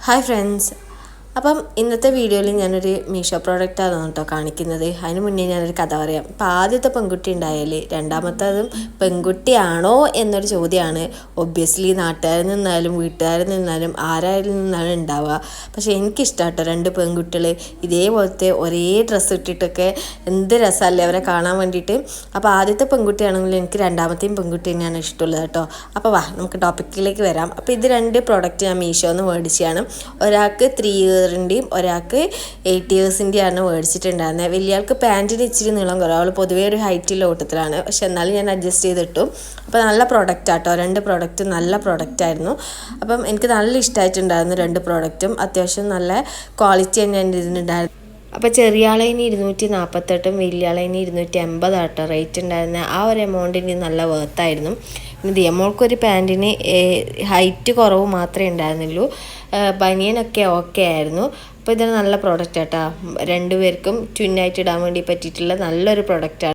Hi friends, അപ്പം ഇന്നത്തെ വീഡിയോയിൽ ഞാനൊരു മീഷോ പ്രോഡക്റ്റാണ് കേട്ടോ കാണിക്കുന്നത്. അതിന് മുന്നേ ഞാനൊരു കഥ പറയാം. അപ്പോൾ ആദ്യത്തെ പെൺകുട്ടി ഉണ്ടായാൽ രണ്ടാമത്തതും പെൺകുട്ടിയാണോ എന്നൊരു ചോദ്യമാണ് ഒബ്വിയസ്ലി നാട്ടുകാരിൽ നിന്നാലും വീട്ടുകാരിൽ നിന്നാലും ആരാരിൽ നിന്നാലും ഉണ്ടാവുക. പക്ഷേ എനിക്കിഷ്ടം കേട്ടോ രണ്ട് പെൺകുട്ടികൾ ഇതേപോലത്തെ ഒരേ ഡ്രസ്സ് ഇട്ടിട്ടൊക്കെ എന്ത് രസമല്ലേ അവരെ കാണാൻ വേണ്ടിയിട്ട്. അപ്പോൾ ആദ്യത്തെ പെൺകുട്ടിയാണെങ്കിൽ എനിക്ക് രണ്ടാമത്തെയും പെൺകുട്ടി തന്നെയാണ് ഇഷ്ടമുള്ളത് കേട്ടോ. അപ്പോൾ നമുക്ക് ടോപ്പിക്കിലേക്ക് വരാം. അപ്പോൾ ഇത് രണ്ട് പ്രോഡക്റ്റ് ഞാൻ മീഷോന്ന് മേടിച്ചാണ്. ഒരാൾക്ക് 3 ഇയറിൻ്റെയും ഒരാൾക്ക് 8 ഇയേഴ്സിൻ്റെയാണ് മേടിച്ചിട്ടുണ്ടായിരുന്നത്. വലിയ ആൾക്ക് പാൻറ്റിന് ഇച്ചിരി നീളം കുറവ്, അവൾ പൊതുവേ ഒരു ഹൈറ്റുള്ള ഓട്ടത്തിലാണ്. പക്ഷെ എന്നാലും ഞാൻ അഡ്ജസ്റ്റ് ചെയ്തിട്ടു. അപ്പോൾ നല്ല പ്രോഡക്റ്റ് ആട്ടോ, രണ്ട് പ്രോഡക്റ്റ് നല്ല പ്രോഡക്റ്റായിരുന്നു. അപ്പം എനിക്ക് നല്ല ഇഷ്ടമായിട്ടുണ്ടായിരുന്നു രണ്ട് പ്രോഡക്റ്റും. അത്യാവശ്യം നല്ല ക്വാളിറ്റി തന്നെ ഇതിനുണ്ടായിരുന്നു. അപ്പോൾ ചെറിയ ആളതിന് 248, വലിയ ആളതിന് 280 ആട്ടോ റേറ്റ് ഉണ്ടായിരുന്നത്. ആ ഒരു എമൗണ്ടിന് നല്ല വേർത്തായിരുന്നു. പിന്നെ ദിയമോൾക്കൊരു പാൻറ്റിന് ഹൈറ്റ് കുറവ് മാത്രമേ ഉണ്ടായിരുന്നുള്ളൂ, ബനിയനൊക്കെ ഓക്കെ ആയിരുന്നു. അപ്പോൾ ഇതൊരു നല്ല പ്രോഡക്റ്റ് ആട്ടോ, രണ്ടുപേർക്കും ട്വിന്നായിട്ട് ഇടാൻ വേണ്ടി പറ്റിയിട്ടുള്ള നല്ലൊരു പ്രോഡക്റ്റാണ്.